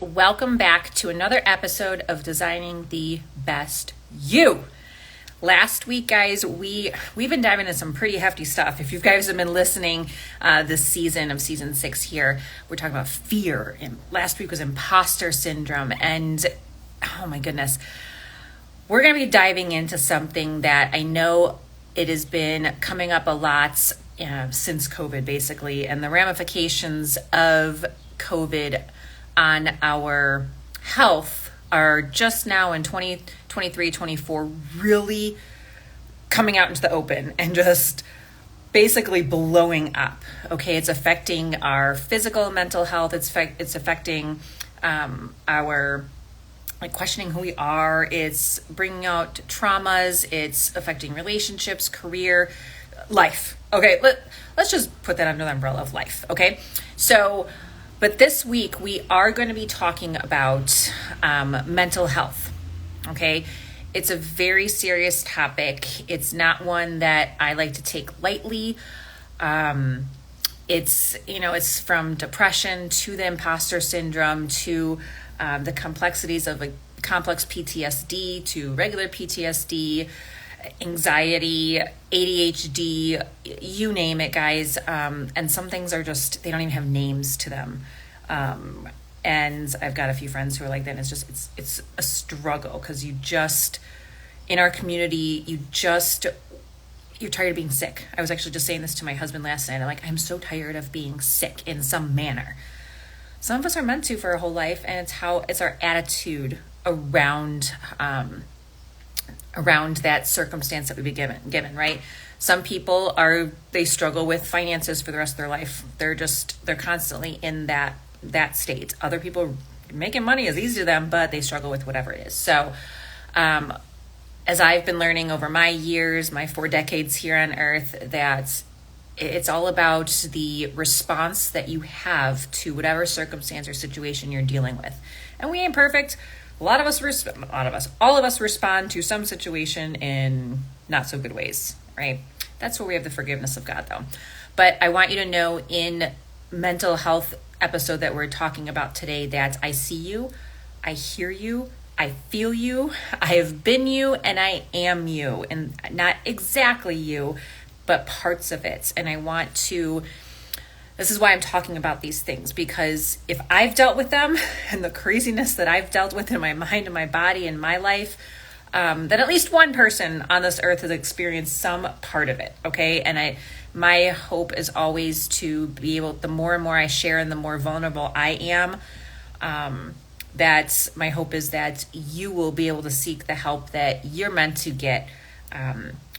Welcome back to another episode of Designing the Best You. Last week, guys, we've been diving into some pretty hefty stuff. If you guys have been listening this season of season 6 here, we're talking about fear. And last week was imposter syndrome. And oh my goodness, we're going to be diving into something that I know it has been coming up a lot since COVID, basically, and the ramifications of COVID on our health are just now in 2023, 24 really coming out into the open and just basically blowing up. Okay, it's affecting our physical and mental health. It's affecting our questioning who we are. It's bringing out traumas. It's affecting relationships, career, life. Okay, let's just put that under the umbrella of life. Okay, but this week we are going to be talking about mental health. Okay, it's a very serious topic. It's not one that I like to take lightly. It's from depression to the imposter syndrome to the complexities of complex PTSD to regular PTSD, anxiety, ADHD, you name it, guys. And some things are just, they don't even have names to them. And I've got a few friends who are like that. And it's a struggle because in our community, you're tired of being sick. I was actually just saying this to my husband last night. I'm so tired of being sick in some manner. Some of us are meant to for our whole life, and it's our attitude around that circumstance that we've been given, right? Some people they struggle with finances for the rest of their life. They're constantly in that state. Other people, making money is easy to them, but they struggle with whatever it is. So, as I've been learning over my years, my 4 decades here on earth, that it's all about the response that you have to whatever circumstance or situation you're dealing with. And we ain't perfect. All of us respond to some situation in not so good ways, right? That's where we have the forgiveness of God, though. But I want you to know in mental health episode that we're talking about today that I see you, I hear you, I feel you, I have been you, and I am you. And not exactly you, but parts of it. And this is why I'm talking about these things, because if I've dealt with them and the craziness that I've dealt with in my mind and my body and my life, then at least one person on this earth has experienced some part of it, okay? And my hope is always to be able, the more and more I share and the more vulnerable I am, that my hope is that you will be able to seek the help that you're meant to get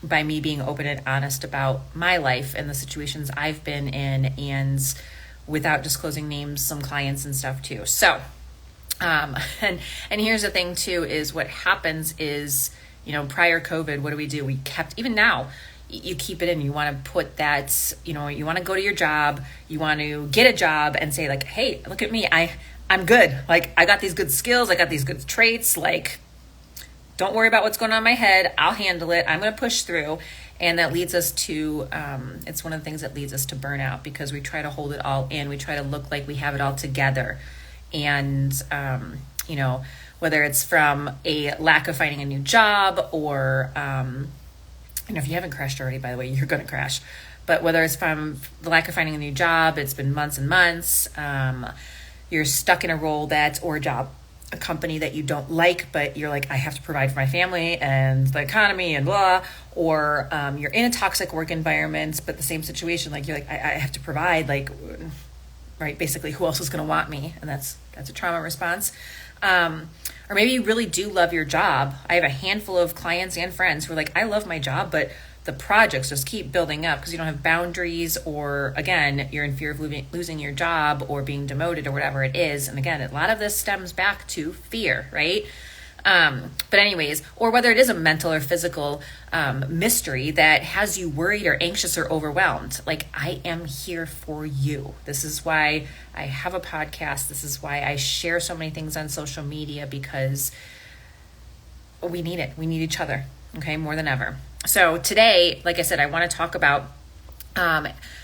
by me being open and honest about my life and the situations I've been in, and without disclosing names, some clients and stuff too. So, and here's the thing too, is what happens is, prior COVID, what do? We kept, even now, you keep it in. You want to put that, you want to go to your job, you want to get a job and say hey, look at me. I'm good. I got these good skills. I got these good traits. Don't worry about what's going on in my head. I'll handle it. I'm going to push through. And that leads us to, it's one of the things that leads us to burnout, because we try to hold it all in. We try to look like we have it all together. And, whether it's from a lack of finding a new job or, if you haven't crashed already, by the way, you're going to crash. But whether it's from the lack of finding a new job, it's been months and months. You're stuck in a role or a company that you don't like, but you're I have to provide for my family and the economy and blah, or you're in a toxic work environment, but the same situation, you're I have to provide, right, basically who else is going to want me? And that's a trauma response. Or maybe you really do love your job. I have a handful of clients and friends who are I love my job, but the projects just keep building up because you don't have boundaries, or again, you're in fear of losing your job or being demoted or whatever it is. And again, a lot of this stems back to fear, right? But anyways, or whether it is a mental or physical mystery that has you worried or anxious or overwhelmed, I am here for you. This is why I have a podcast. This is why I share so many things on social media, because we need it. We need each other, okay, more than ever. So today, like I said, I want to talk about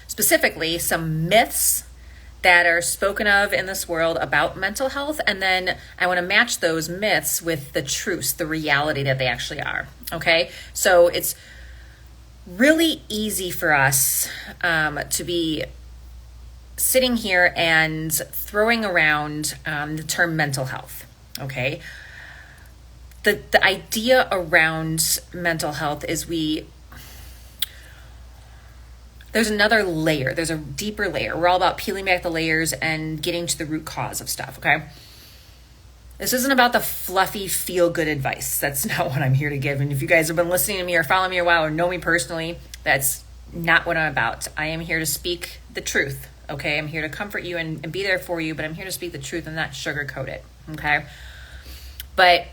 specifically some myths that are spoken of in this world about mental health, and then I want to match those myths with the truths, the reality that they actually are. Okay, so it's really easy for us to be sitting here and throwing around the term mental health. Okay, the idea around mental health is there's another layer. There's a deeper layer. We're all about peeling back the layers and getting to the root cause of stuff, okay? This isn't about the fluffy, feel-good advice. That's not what I'm here to give. And if you guys have been listening to me or following me a while or know me personally, that's not what I'm about. I am here to speak the truth, okay? I'm here to comfort you and be there for you, but I'm here to speak the truth and not sugarcoat it, okay? But,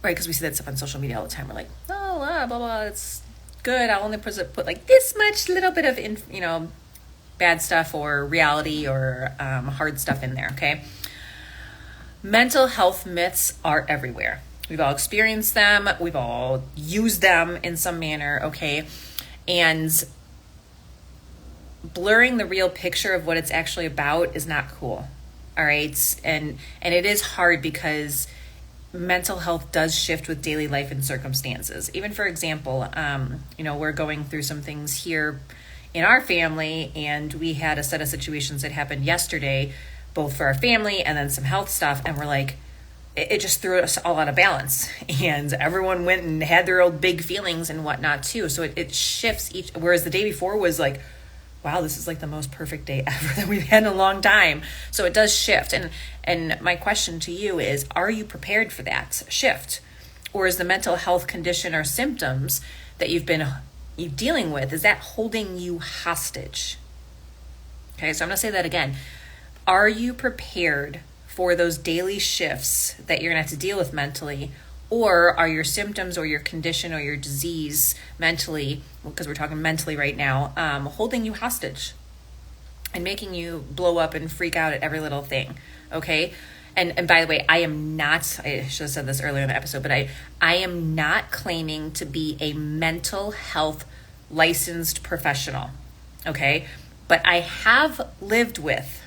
right, because we see that stuff on social media all the time. We're like, oh, blah, blah, blah, it's good. I'll only put like this much little bit of bad stuff or reality or hard stuff in there. Okay, mental health myths are everywhere. We've all experienced them. We've all used them in some manner. Okay, and blurring the real picture of what it's actually about is not cool. All right, and it is hard because mental health does shift with daily life and circumstances. Even for example, we're going through some things here in our family, and we had a set of situations that happened yesterday, both for our family and then some health stuff. And we're like, it just threw us all out of balance, and everyone went and had their old big feelings and whatnot too. So it shifts whereas the day before was like, wow, this is like the most perfect day ever that we've had in a long time. So it does shift. And my question to you is, are you prepared for that shift? Or is the mental health condition or symptoms that you've been dealing with, is that holding you hostage? Okay, so I'm going to say that again. Are you prepared for those daily shifts that you're going to have to deal with mentally? Or are your symptoms or your condition or your disease mentally, because we're talking mentally right now, holding you hostage and making you blow up and freak out at every little thing, okay? And by the way, I should have said this earlier in the episode, but I am not claiming to be a mental health licensed professional, okay? But I have lived with,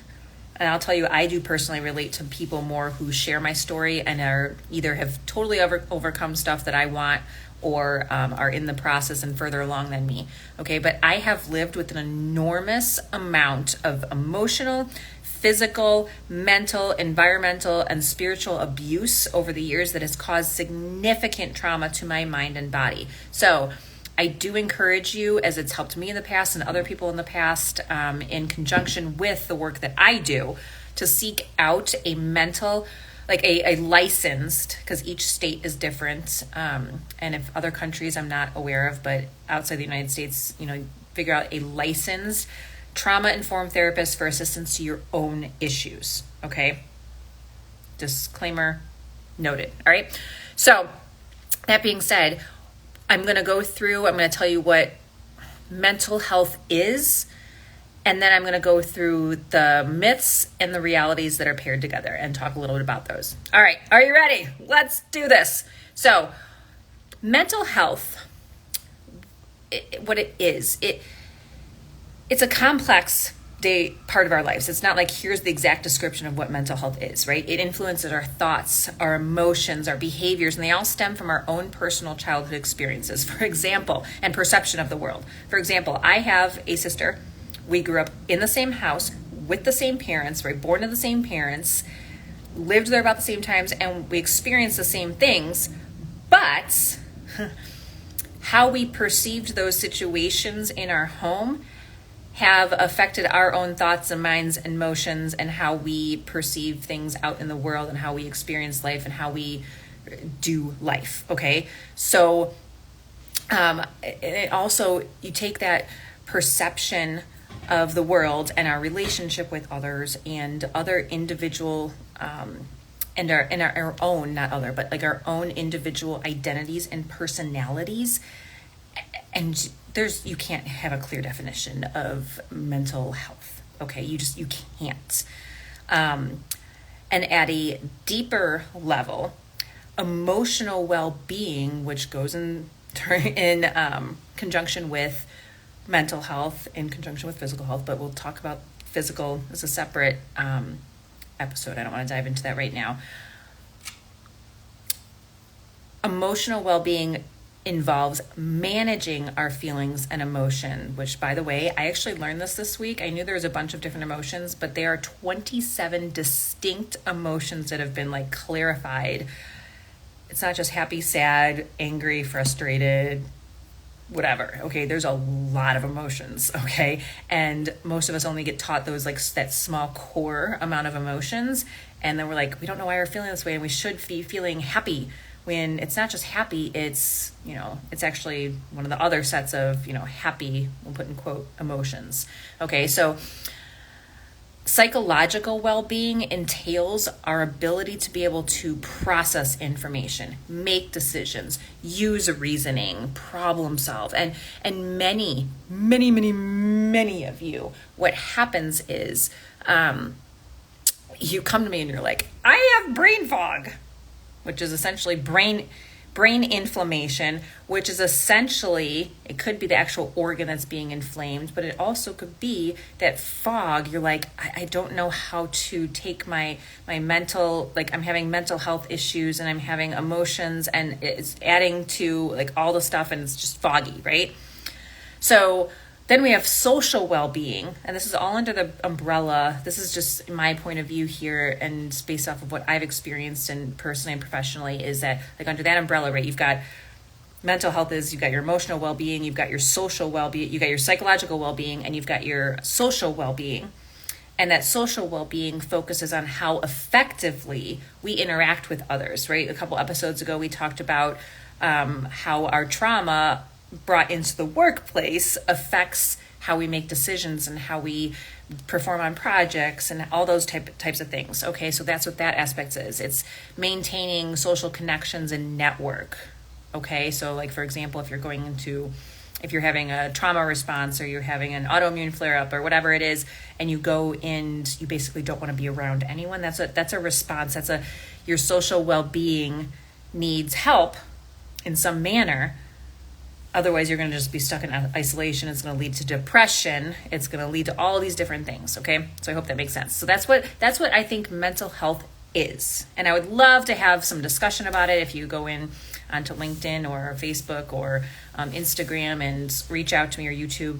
and I'll tell you, I do personally relate to people more who share my story and are either have totally overcome stuff that I want or are in the process and further along than me. Okay, but I have lived with an enormous amount of emotional, physical, mental, environmental, and spiritual abuse over the years that has caused significant trauma to my mind and body. So I do encourage you, as it's helped me in the past and other people in the past, in conjunction with the work that I do, to seek out a mental, like a licensed, because each state is different. And if other countries I'm not aware of, but outside the United States, figure out a licensed trauma-informed therapist for assistance to your own issues. Okay? Disclaimer noted. All right? So that being said, I'm going to tell you what mental health is, and then I'm going to go through the myths and the realities that are paired together and talk a little bit about those. All right, are you ready? Let's do this. So, mental health, what it is, it's a complex part of our lives. It's not like here's the exact description of what mental health is, right? It influences our thoughts, our emotions, our behaviors, and they all stem from our own personal childhood experiences, for example, and perception of the world. For example, I have a sister. We grew up in the same house with the same parents, right? Born to the same parents, lived there about the same times, and we experienced the same things, but how we perceived those situations in our home have affected our own thoughts and minds and emotions and how we perceive things out in the world and how we experience life and how we do life, okay? So it also, you take that perception of the world and our relationship with others and other individual and our own, not other, but like our own individual identities and personalities. And you can't have a clear definition of mental health. Okay, you can't. And at a deeper level, emotional well-being, which goes in conjunction with mental health in conjunction with physical health, but we'll talk about physical as a separate episode. I don't want to dive into that right now. Emotional well-being involves managing our feelings and emotion, which, by the way, I actually learned this week. I knew there was a bunch of different emotions, but there are 27 distinct emotions that have been like clarified. It's not just happy, sad, angry, frustrated, whatever. Okay, there's a lot of emotions. Okay, and most of us only get taught those, like that small core amount of emotions, and then we're like, we don't know why we're feeling this way, and we should be feeling happy, when it's not just happy. It's, it's actually one of the other sets of, happy, we'll put in quote, emotions. Okay, so psychological well-being entails our ability to be able to process information, make decisions, use reasoning, problem solve. And many of you, what happens is you come to me and you're like, I have brain fog, which is essentially brain inflammation, which is essentially, it could be the actual organ that's being inflamed, but it also could be that fog. You're like, I don't know how to take my mental, like I'm having mental health issues and I'm having emotions, and it's adding to like all the stuff, and it's just foggy, right? So then we have social well-being, and this is all under the umbrella. This is just my point of view here, and based off of what I've experienced and personally and professionally, is that like under that umbrella, right, you've got mental health, you've got your emotional well-being, you've got your social well-being, you've got your psychological well-being, and you've got your social well-being. And that social well-being focuses on how effectively we interact with others, right? A couple episodes ago, we talked about how our trauma brought into the workplace affects how we make decisions and how we perform on projects and all those types of things. Okay, so that's what that aspect is. It's maintaining social connections and network. Okay, so like for example, if you're having a trauma response, or you're having an autoimmune flare-up or whatever it is, and you go and you basically don't want to be around anyone, that's a response. Your social well-being needs help in some manner. Otherwise, you're going to just be stuck in isolation. It's going to lead to depression. It's going to lead to all these different things. Okay, so I hope that makes sense. So that's what I think mental health is, and I would love to have some discussion about it. If you go in onto LinkedIn or Facebook or Instagram and reach out to me, or YouTube,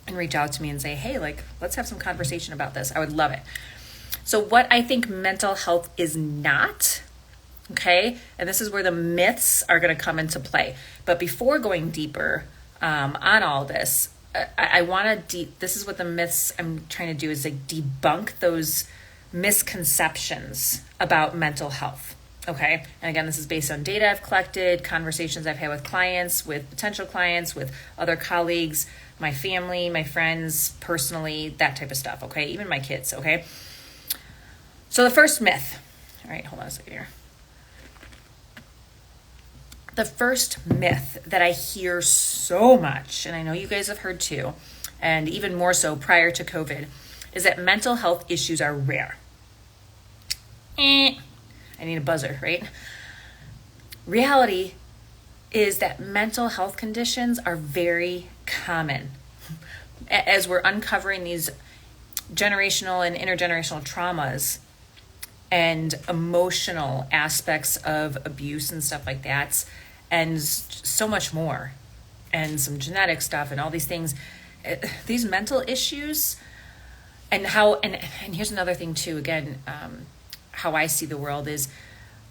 and reach out to me and say, hey, like, let's have some conversation about this. I would love it. So what I think mental health is not. Okay, and this is where the myths are going to come into play. But before going deeper on all this, I want to this is what the myths I'm trying to do, is like debunk those misconceptions about mental health. Okay, and again, this is based on data I've collected, conversations I've had with clients, with potential clients, with other colleagues, my family, my friends, personally, that type of stuff. Okay, even my kids. Okay, so the first myth. All right, hold on a second here. The first myth that I hear so much, and I know you guys have heard too, and even more so prior to COVID, is that mental health issues are rare. I need a buzzer, right? Reality is that mental health conditions are very common. As we're uncovering these generational and intergenerational traumas and emotional aspects of abuse and stuff like that, and so much more, and some genetic stuff and all these things, these mental issues, and here's another thing too, again, how I see the world is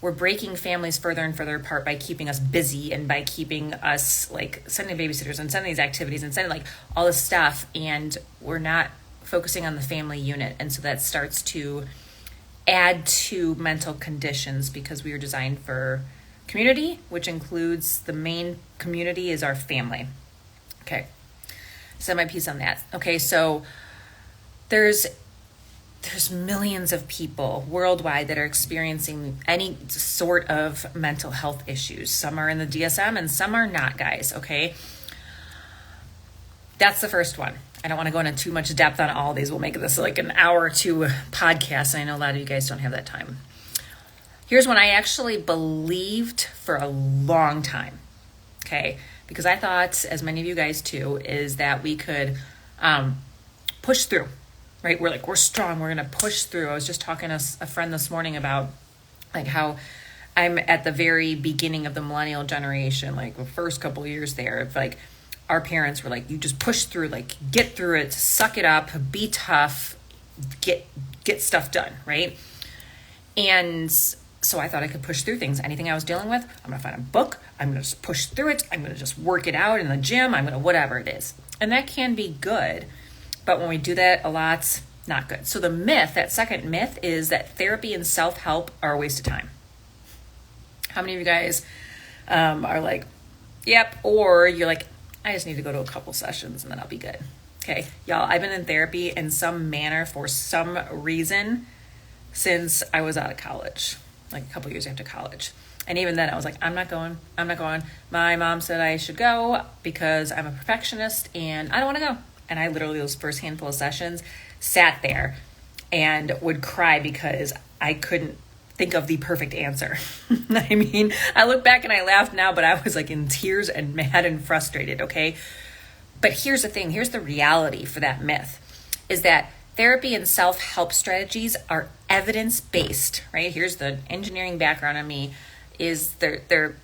we're breaking families further and further apart by keeping us busy, and by keeping us like sending babysitters and sending these activities and sending like all this stuff, and we're not focusing on the family unit. And so that starts to add to mental conditions, because we are designed for community, which includes the main community is our family. Okay, so my piece on that. Okay, so there's millions of people worldwide that are experiencing any sort of mental health issues. Some are in the DSM and some are not, guys. Okay, that's the first one. I don't want to go into too much depth on all of these. We'll make this like an hour or two podcast, and I know a lot of you guys don't have that time. Here's one I actually believed for a long time. Okay, because I thought, as many of you guys too, is that we could push through, right? We're strong. We're going to push through. I was just talking to a friend this morning about like how I'm at the very beginning of the millennial generation, like the first couple of years there, of like our parents were like, you just push through, like get through it, suck it up, be tough, get stuff done, right? And so I thought I could push through things. Anything I was dealing with, I'm going to find a book. I'm going to just push through it. I'm going to just work it out in the gym. I'm going to whatever it is. And that can be good. But when we do that a lot, not good. So the myth, that second myth, is that therapy and self-help are a waste of time. How many of you guys are like, yep, or you're like, I just need to go to a couple sessions and then I'll be good. Okay, y'all, I've been in therapy in some manner for some reason since I was out of college, like a couple years after college. And even then I was like, I'm not going. My mom said I should go because I'm a perfectionist and I don't want to go. And I literally, those first handful of sessions, sat there and would cry because I couldn't think of the perfect answer. I mean, I look back and I laugh now, but I was like in tears and mad and frustrated, okay? But here's the thing, here's the reality for that myth, is that therapy and self-help strategies are evidence-based, right? Here's the engineering background on me, is they're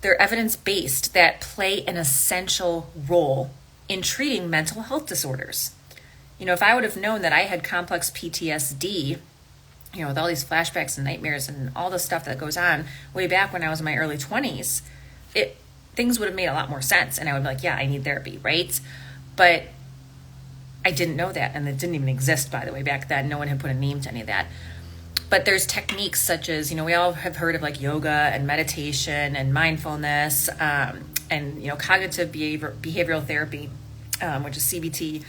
evidence-based, that play an essential role in treating mental health disorders. You know, if I would have known that I had complex PTSD, you know, with all these flashbacks and nightmares and all the stuff that goes on way back when I was in my early 20s, things would have made a lot more sense. And I would be like, yeah, I need therapy, right? But I didn't know that. And it didn't even exist, by the way, back then. No one had put a name to any of that. But there's techniques such as, you know, we all have heard of like yoga and meditation and mindfulness and, you know, cognitive behavioral therapy, which is CBT.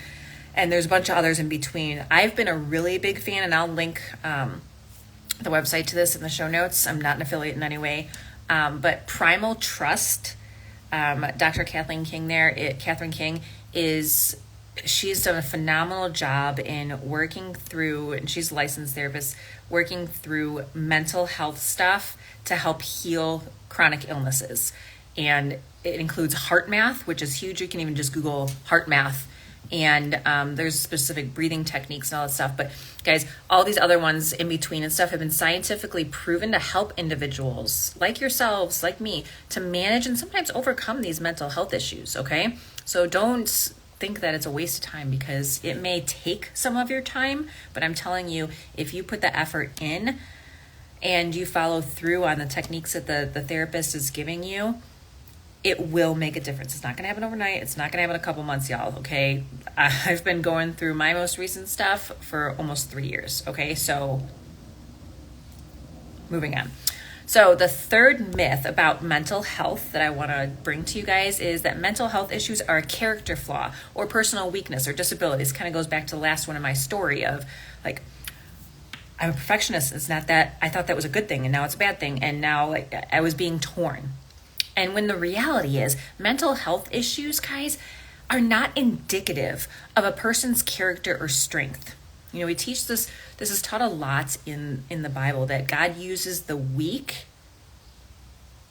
And there's a bunch of others in between. I've been a really big fan, and I'll link the website to this in the show notes. I'm not an affiliate in any way. But Primal Trust, Dr. Kathleen King she's done a phenomenal job in working through, and she's a licensed therapist, working through mental health stuff to help heal chronic illnesses. And it includes heart math, which is huge. You can even just Google heart math. And there's specific breathing techniques and all that stuff. But guys, all these other ones in between and stuff have been scientifically proven to help individuals like yourselves, like me, to manage and sometimes overcome these mental health issues, okay? So don't think that it's a waste of time, because it may take some of your time, but I'm telling you, if you put the effort in and you follow through on the techniques that the therapist is giving you, it will make a difference. It's not going to happen overnight. It's not going to happen in a couple months, y'all, okay? I've been going through my most recent stuff for almost 3 years, okay? So moving on. So the third myth about mental health that I want to bring to you guys is that mental health issues are a character flaw or personal weakness or disabilities. Kind of goes back to the last one in my story of like, I'm a perfectionist. It's not that I thought that was a good thing and now it's a bad thing. And now like I was being torn. And when the reality is, mental health issues, guys, are not indicative of a person's character or strength. You know, we teach this is taught a lot in the Bible, that God uses the weak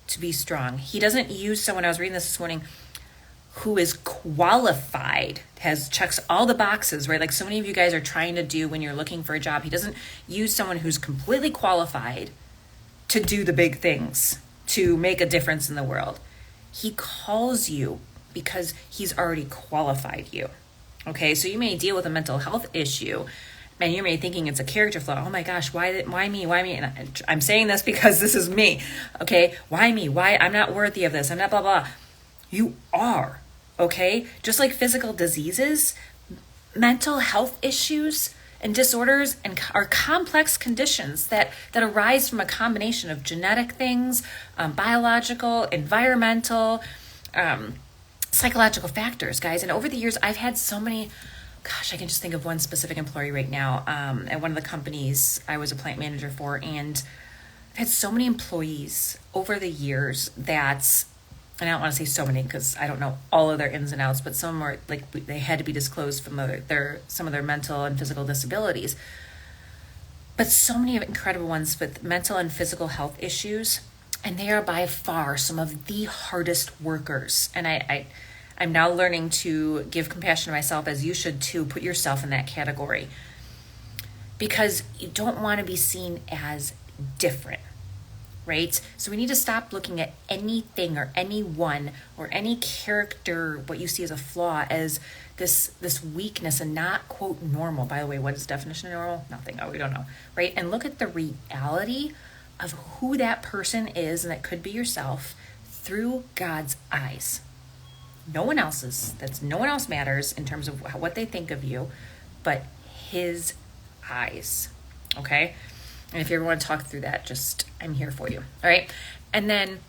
to be strong. He doesn't use someone, I was reading this morning, who is qualified, checks all the boxes, right? Like so many of you guys are trying to do when you're looking for a job. He doesn't use someone who's completely qualified to do the big things, to make a difference in the world. He calls you because he's already qualified you. Okay, so you may deal with a mental health issue and you may be thinking it's a character flaw. Oh my gosh, why me? And I'm saying this because this is me. Okay, why me? Why? I'm not worthy of this. I'm not blah, blah. You are, okay? Just like physical diseases, mental health issues and disorders are complex conditions that arise from a combination of genetic things, biological, environmental, psychological factors, guys. And over the years, I've had so many, I can just think of one specific employee right now at one of the companies I was a plant manager for. And I've had so many employees over the years that, and I don't want to say so many because I don't know all of their ins and outs, but some were like they had to be disclosed from some of their mental and physical disabilities. But so many incredible ones with mental and physical health issues And they are by far some of the hardest workers. And I'm now learning to give compassion to myself, as you should too. Put yourself in that category, because you don't want to be seen as different, right? So we need to stop looking at anything or anyone or any character, what you see as a flaw, as this weakness and not, quote, normal. By the way, what is the definition of normal? Nothing. Oh, we don't know, right? And look at the reality of who that person is, and that could be yourself, through God's eyes. No one else's. No one else matters in terms of what they think of you, but his eyes. Okay? And if you ever want to talk through that, I'm here for you. All right? And then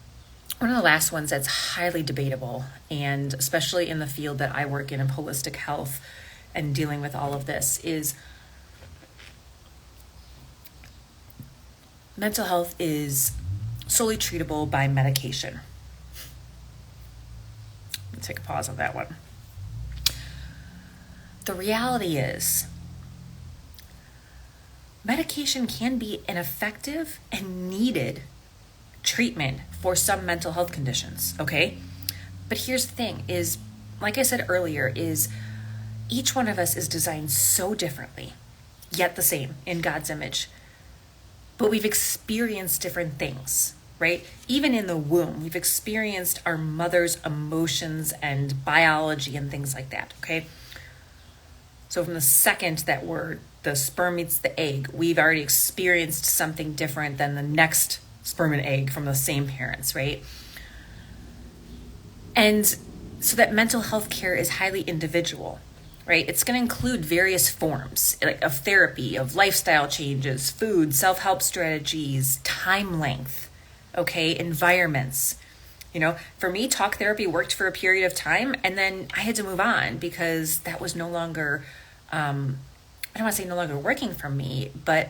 one of the last ones that's highly debatable, and especially in the field that I work in holistic health and dealing with all of this, is mental health is solely treatable by medication. Let's take a pause on that one. The reality is, medication can be an effective and needed treatment for some mental health conditions, okay? But here's the thing is, like I said earlier, is each one of us is designed so differently, yet the same in God's image. But we've experienced different things, right? Even in the womb, we've experienced our mother's emotions and biology and things like that, okay? So from the second that the sperm meets the egg, we've already experienced something different than the next sperm and egg from the same parents, right? And so that mental health care is highly individual, right? It's going to include various forms of therapy, of lifestyle changes, food, self-help strategies, time length, okay, environments. For me, talk therapy worked for a period of time, and then I had to move on because that was no longer, I don't want to say no longer working for me, but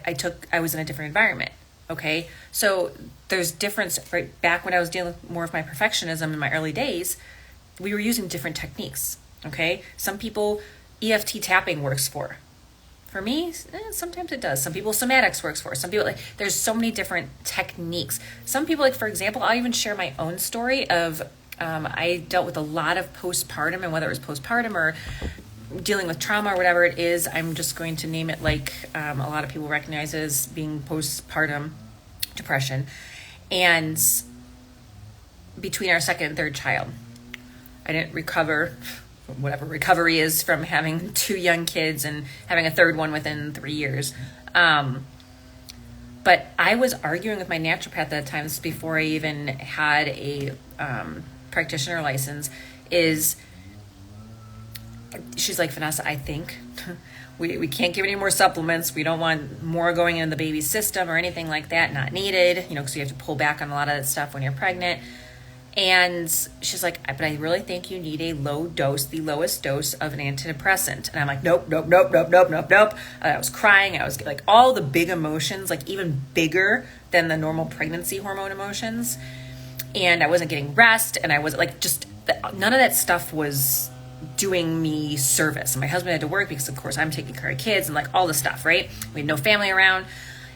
I was in a different environment, okay? So there's difference, right? Back when I was dealing with more of my perfectionism in my early days, we were using different techniques, okay? Some people, EFT tapping works for. For me, sometimes it does. Some people, somatics works for. Some people, there's so many different techniques. Some people, for example, I'll even share my own story of, I dealt with a lot of postpartum, and whether it was postpartum or dealing with trauma or whatever it is, I'm just going to name it a lot of people recognize it as being postpartum depression. And between our second and third child, I didn't recover, whatever recovery is, from having 2 young kids and having a third one within 3 years. But I was arguing with my naturopath at that time, this is before I even had a practitioner license, she's like, Vanessa, I think we can't give any more supplements. We don't want more going into the baby's system or anything like that, not needed, because you have to pull back on a lot of that stuff when you're pregnant. And she's like, but I really think you need a low dose, the lowest dose of an antidepressant. And I'm like, nope. I was crying. I was all the big emotions, even bigger than the normal pregnancy hormone emotions. And I wasn't getting rest. And I was none of that stuff was doing me service. And my husband had to work because, of course, I'm taking care of kids and all the stuff, right? We had no family around.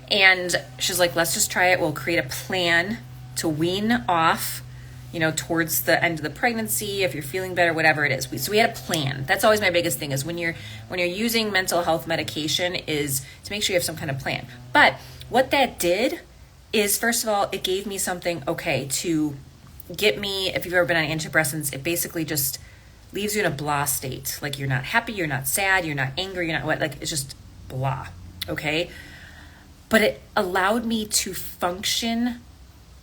And she's like, let's just try it. We'll create a plan to wean off, towards the end of the pregnancy, if you're feeling better, whatever it is. So we had a plan. That's always my biggest thing, is when you're using mental health medication, is to make sure you have some kind of plan. But what that did is, first of all, it gave me something, to get me, if you've ever been on antidepressants, it basically just leaves you in a blah state. You're not happy, you're not sad, you're not angry, you're not what, it's just blah, okay? But it allowed me to function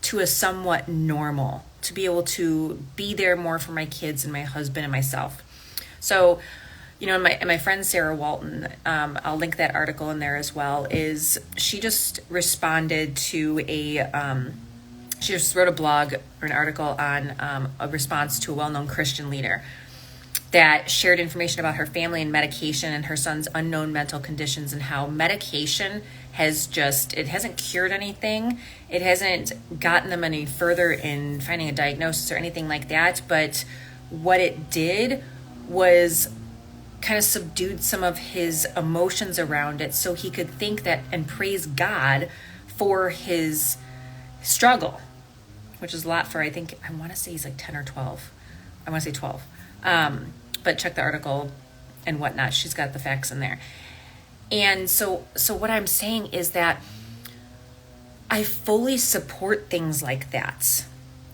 to a somewhat normal, to be able to be there more for my kids and my husband and myself. So, my friend Sarah Walton, I'll link that article in there as well, is she just responded to she just wrote a blog or an article on a response to a well-known Christian leader that shared information about her family and medication and her son's unknown mental conditions, and how medication it hasn't cured anything. It hasn't gotten them any further in finding a diagnosis or anything like that. But what it did was kind of subdued some of his emotions around it, so he could think that and praise God for his struggle. which is a lot for, I want to say he's like 10 or 12. I want to say 12. But check the article and whatnot. She's got the facts in there. And so what I'm saying is that I fully support things like that,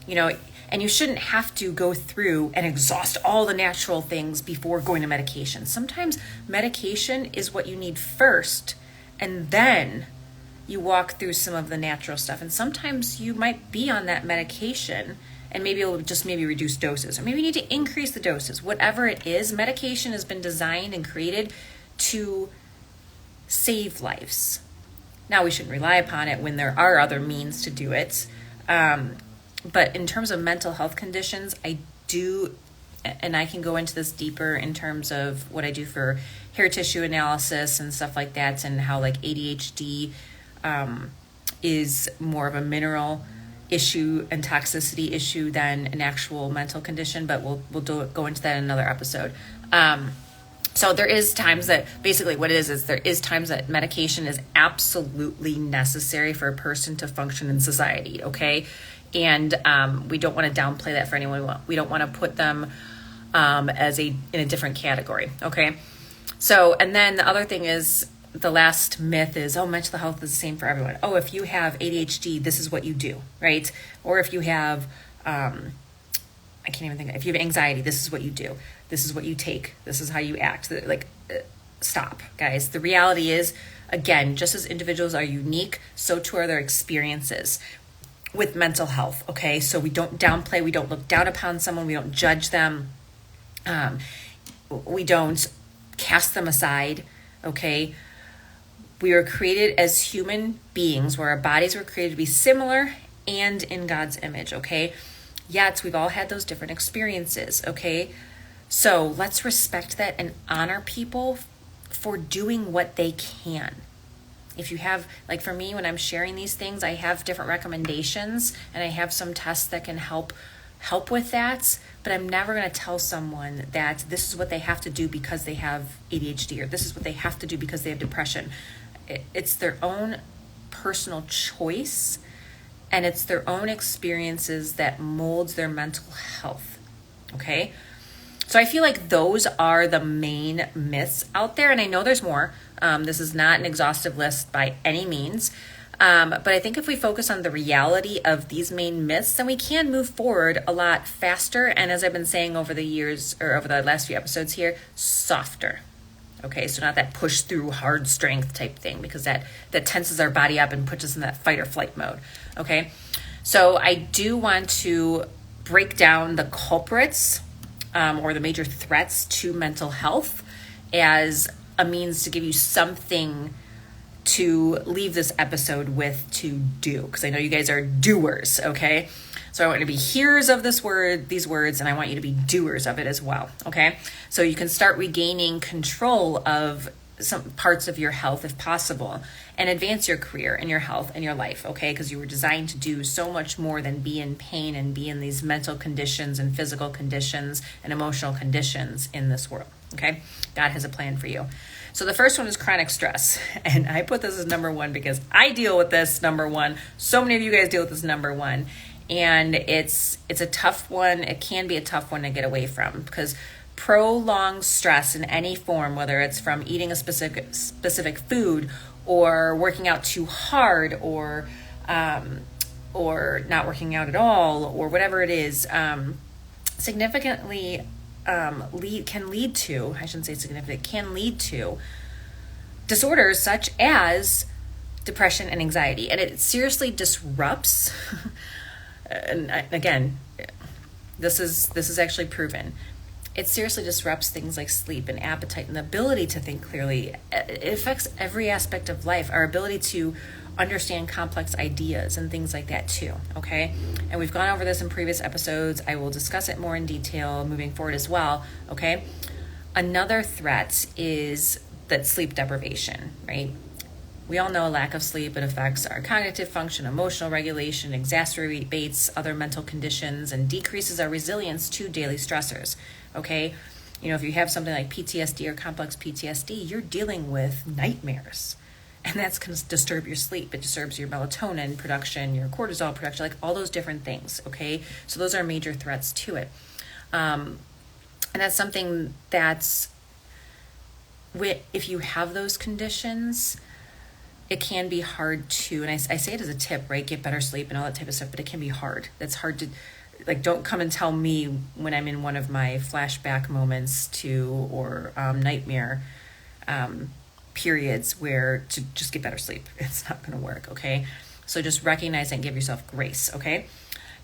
and you shouldn't have to go through and exhaust all the natural things before going to medication. Sometimes medication is what you need first, and then you walk through some of the natural stuff. And sometimes you might be on that medication and maybe it'll just reduce doses, or maybe you need to increase the doses. Whatever it is, medication has been designed and created to save lives. Now, we shouldn't rely upon it when there are other means to do it. But in terms of mental health conditions, I do, and I can go into this deeper in terms of what I do for hair tissue analysis and stuff like that, and how like ADHD is more of a mineral issue and toxicity issue than an actual mental condition, but we'll go into that in another episode. So there is times that basically what it is there is times that medication is absolutely necessary for a person to function in society, okay? And we don't want to downplay that for anyone. We don't want to put them in a different category, okay? So, and then the other thing is, the last myth is, mental health is the same for everyone. If you have ADHD, this is what you do, right? Or if you have, if you have anxiety, this is what you do. This is what you take. This is how you act. Stop, guys. The reality is, again, just as individuals are unique, so too are their experiences with mental health, okay? So we don't downplay, we don't look down upon someone, we don't judge them, we don't cast them aside, okay? We were created as human beings, where our bodies were created to be similar and in God's image, okay? Yet we've all had those different experiences, okay? So let's respect that and honor people for doing what they can. If you have, like for me, when I'm sharing these things, I have different recommendations and I have some tests that can help with that, but I'm never going to tell someone that this is what they have to do because they have ADHD, or this is what they have to do because they have depression. It's their own personal choice, and it's their own experiences that molds their mental health, okay? So I feel like those are the main myths out there, and I know there's more. This is not an exhaustive list by any means, but I think if we focus on the reality of these main myths, then we can move forward a lot faster, and as I've been saying over the years, or over the last few episodes here, softer. Okay, so not that push through hard strength type thing, because that tenses our body up and puts us in that fight or flight mode. Okay, so I do want to break down the culprits or the major threats to mental health as a means to give you something to leave this episode with to do, because I know you guys are doers, okay? So I want you to be hearers of these words, and I want you to be doers of it as well, okay? So you can start regaining control of some parts of your health if possible, and advance your career and your health and your life, okay? Because you were designed to do so much more than be in pain and be in these mental conditions and physical conditions and emotional conditions in this world, okay? God has a plan for you. So the first one is chronic stress, and I put this as number one because I deal with this number one. So many of you guys deal with this number one, and it's a tough one. It can be a tough one to get away from, because prolonged stress in any form, whether it's from eating a specific food, or working out too hard, or not working out at all, or whatever it is, significantly can lead to disorders such as depression and anxiety. And it seriously disrupts, and again, this is actually proven. It seriously disrupts things like sleep and appetite and the ability to think clearly. It affects every aspect of life, our ability to understand complex ideas and things like that too, okay? And we've gone over this in previous episodes. I will discuss it more in detail moving forward as well, okay? Another threat is that sleep deprivation, right? We all know a lack of sleep, it affects our cognitive function, emotional regulation, exacerbates other mental conditions, and decreases our resilience to daily stressors, okay? If you have something like PTSD or complex PTSD, you're dealing with nightmares. And that's going to disturb your sleep. It disturbs your melatonin production, your cortisol production, like all those different things, okay? So those are major threats to it. And that's something that's, if you have those conditions, it can be hard to, and I say it as a tip, right? Get better sleep and all that type of stuff, but it can be hard. That's hard to, like, don't come and tell me when I'm in one of my flashback moments or nightmare periods where to just get better sleep. It's not going to work, okay? So just recognize and give yourself grace, okay?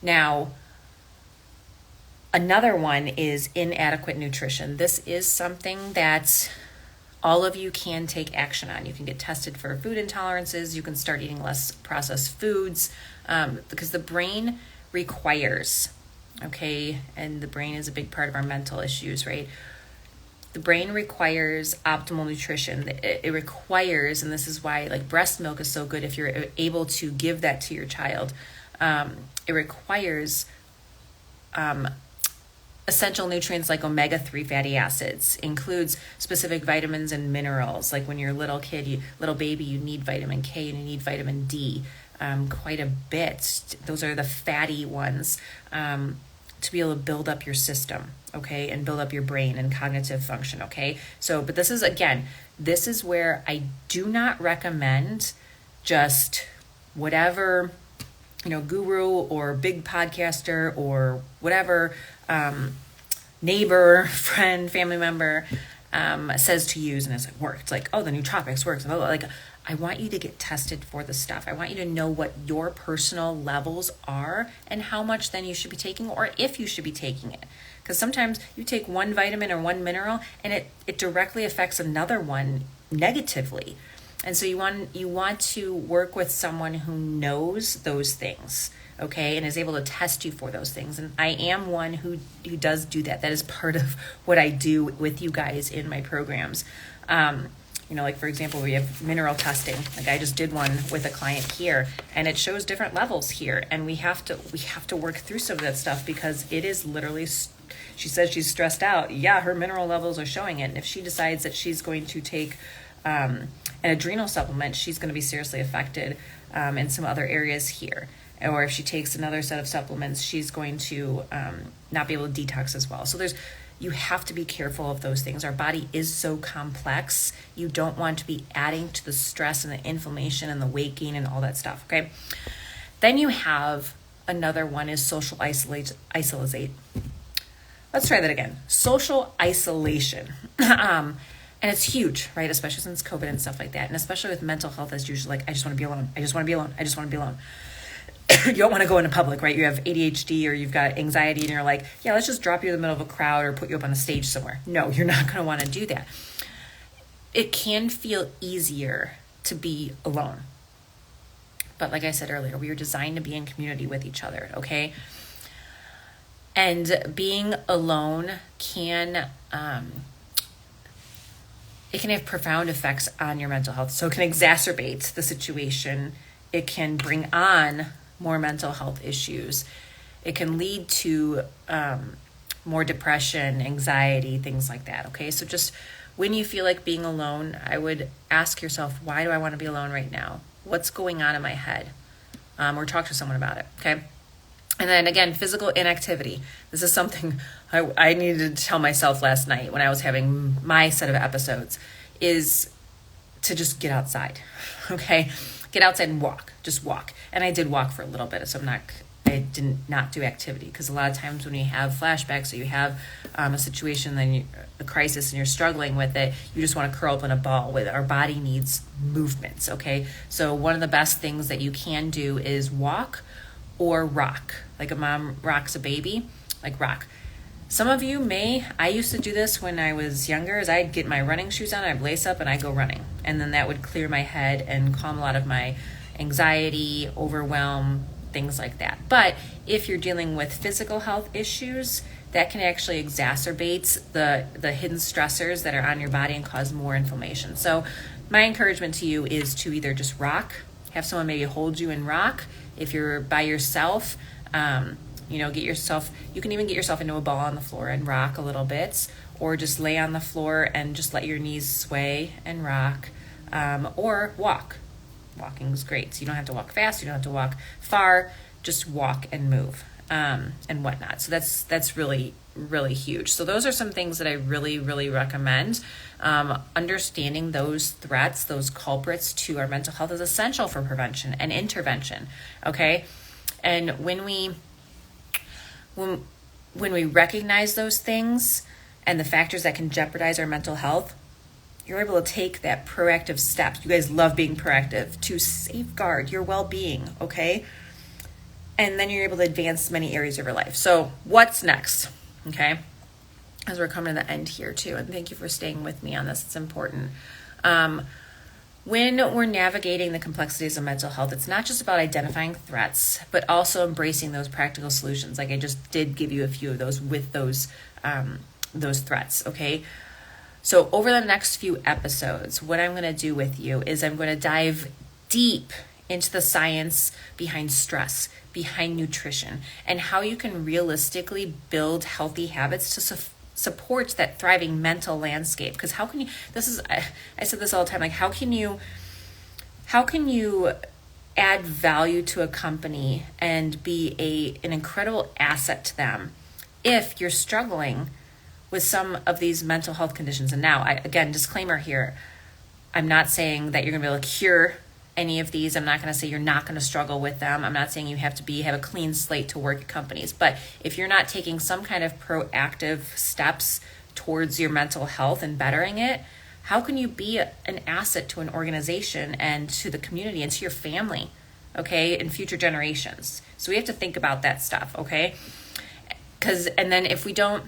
Now, another one is inadequate nutrition. This is something that all of you can take action on. You can get tested for food intolerances. You can start eating less processed foods because the brain requires, okay, and the brain is a big part of our mental issues, right? The brain requires optimal nutrition. It requires, and this is why like breast milk is so good if you're able to give that to your child. It requires essential nutrients like omega-3 fatty acids, includes specific vitamins and minerals. Like when you're a little kid, little baby, you need vitamin K and you need vitamin D quite a bit. Those are the fatty ones to be able to build up your system, okay, and build up your brain and cognitive function, okay? So, but this is where I do not recommend just whatever, guru or big podcaster or whatever neighbor, friend, family member says to use, and it's like work. It's like, oh, the nootropics works. Like, I want you to get tested for the stuff. I want you to know what your personal levels are and how much then you should be taking, or if you should be taking it. Because sometimes you take one vitamin or one mineral and it directly affects another one negatively. And so you want to work with someone who knows those things, okay, and is able to test you for those things. And I am one who does do that. That is part of what I do with you guys in my programs. Like for example, we have mineral testing. Like I just did one with a client here, and it shows different levels here. And we have to work through some of that stuff because it is literally. She says she's stressed out. Yeah, her mineral levels are showing it. And if she decides that she's going to take an adrenal supplement, she's going to be seriously affected in some other areas here. Or if she takes another set of supplements, she's going to not be able to detox as well. So you have to be careful of those things. Our body is so complex. You don't want to be adding to the stress and the inflammation and the weight gain and all that stuff, okay? Then you have another one is social isolate. Let's try that again. Social isolation. And it's huge, right? Especially since COVID and stuff like that. And especially with mental health, that's usually like, I just want to be alone. I just want to be alone. I just want to be alone. You don't want to go into public, right? You have ADHD or you've got anxiety and you're like, yeah, let's just drop you in the middle of a crowd or put you up on a stage somewhere. No, you're not going to want to do that. It can feel easier to be alone. But like I said earlier, we are designed to be in community with each other, okay? And being alone can it can have profound effects on your mental health. So it can exacerbate the situation. It can bring on more mental health issues. It can lead to more depression, anxiety, things like that, okay? So just when you feel like being alone, I would ask yourself, why do I want to be alone right now? What's going on in my head? Or talk to someone about it, okay? And then again, physical inactivity. This is something I needed to tell myself last night when I was having my set of episodes, is to just get outside, okay? Get outside and walk, just walk. And I did walk for a little bit, so I did not do activity, because a lot of times when you have flashbacks or you have a situation, then a crisis, and you're struggling with it, you just want to curl up in a ball. Our body needs movements, okay? So one of the best things that you can do is walk or rock, like a mom rocks a baby, like rock. Some of you I used to do this when I was younger, is I'd get my running shoes on, I'd lace up and I'd go running. And then that would clear my head and calm a lot of my anxiety, overwhelm, things like that. But if you're dealing with physical health issues, that can actually exacerbate the hidden stressors that are on your body and cause more inflammation. So my encouragement to you is to either just rock, have someone maybe hold you and rock. If you're by yourself, you can even get yourself into a ball on the floor and rock a little bit, or just lay on the floor and just let your knees sway and rock. or walk. Walking is great. So you don't have to walk fast. You don't have to walk far. Just walk and move and whatnot. So that's really, really huge. So those are some things that I really, really recommend. Understanding those threats, those culprits to our mental health is essential for prevention and intervention. Okay. And when we recognize those things and the factors that can jeopardize our mental health, you're able to take that proactive steps. You guys love being proactive to safeguard your well-being, okay? And then you're able to advance many areas of your life. So what's next, okay? As we're coming to the end here too, and thank you for staying with me on this. It's important. When we're navigating the complexities of mental health, it's not just about identifying threats, but also embracing those practical solutions. Like I just did give you a few of those with those threats, okay? So over the next few episodes, what I'm going to do with you is I'm going to dive deep into the science behind stress, behind nutrition, and how you can realistically build healthy habits to support that thriving mental landscape. Because how can you, I said this all the time, like how can you add value to a company and be an incredible asset to them if you're struggling with some of these mental health conditions? And now, again, disclaimer here, I'm not saying that you're going to be able to cure any of these. I'm not going to say you're not going to struggle with them. I'm not saying you have a clean slate to work at companies. But if you're not taking some kind of proactive steps towards your mental health and bettering it, how can you be an asset to an organization and to the community and to your family, okay, and future generations? So we have to think about that stuff, okay? And then if we don't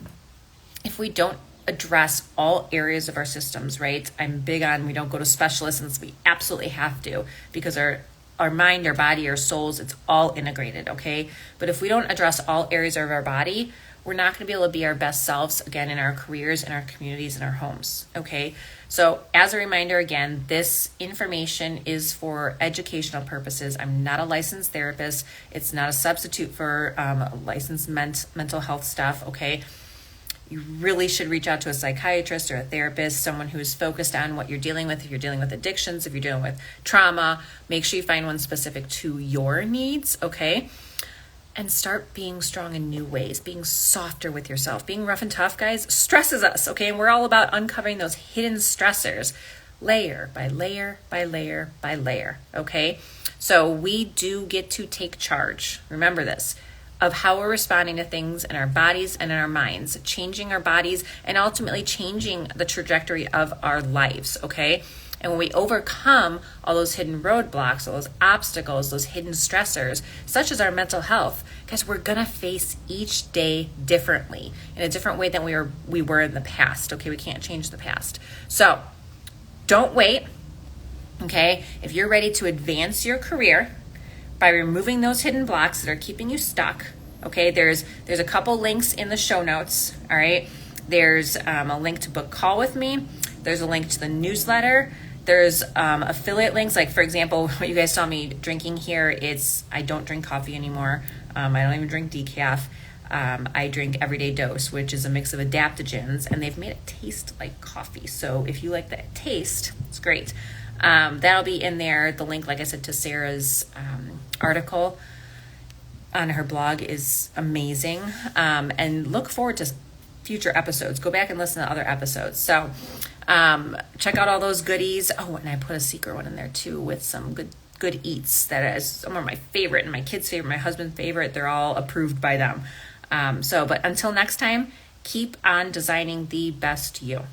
address all areas of our systems, right? I'm big on we don't go to specialists unless we absolutely have to, because our mind, our body, our souls, it's all integrated, okay? But if we don't address all areas of our body, we're not going to be able to be our best selves again in our careers, in our communities, in our homes, okay? So as a reminder, again, this information is for educational purposes. I'm not a licensed therapist. It's not a substitute for licensed mental health stuff, okay? You really should reach out to a psychiatrist or a therapist, someone who's focused on what you're dealing with. If you're dealing with addictions, if you're dealing with trauma, make sure you find one specific to your needs, okay? And start being strong in new ways, being softer with yourself. Being rough and tough, guys, stresses us, okay? And we're all about uncovering those hidden stressors, layer by layer by layer by layer, okay? So we do get to take charge. Remember this, of how we're responding to things in our bodies and in our minds, changing our bodies and ultimately changing the trajectory of our lives, okay? And when we overcome all those hidden roadblocks, all those obstacles, those hidden stressors, such as our mental health, guys, we're gonna face each day differently, in a different way than we were in the past, okay? We can't change the past. So don't wait, okay? If you're ready to advance your career, by removing those hidden blocks that are keeping you stuck, okay? There's a couple links in the show notes, all right? There's a link to book call with me. There's a link to the newsletter. There's affiliate links. Like, for example, what you guys saw me drinking here, I don't drink coffee anymore. I don't even drink decaf. I drink Everyday Dose, which is a mix of adaptogens, and they've made it taste like coffee. So if you like that taste, it's great. That'll be in there. The link, like I said, to Sarah's article on her blog is amazing. And look forward to future episodes. Go back and listen to other episodes. So check out all those goodies. Oh, and I put a secret one in there too with some good eats that is some of my favorite and my kids' favorite, my husband's favorite. They're all approved by them. But until next time, keep on designing the best you.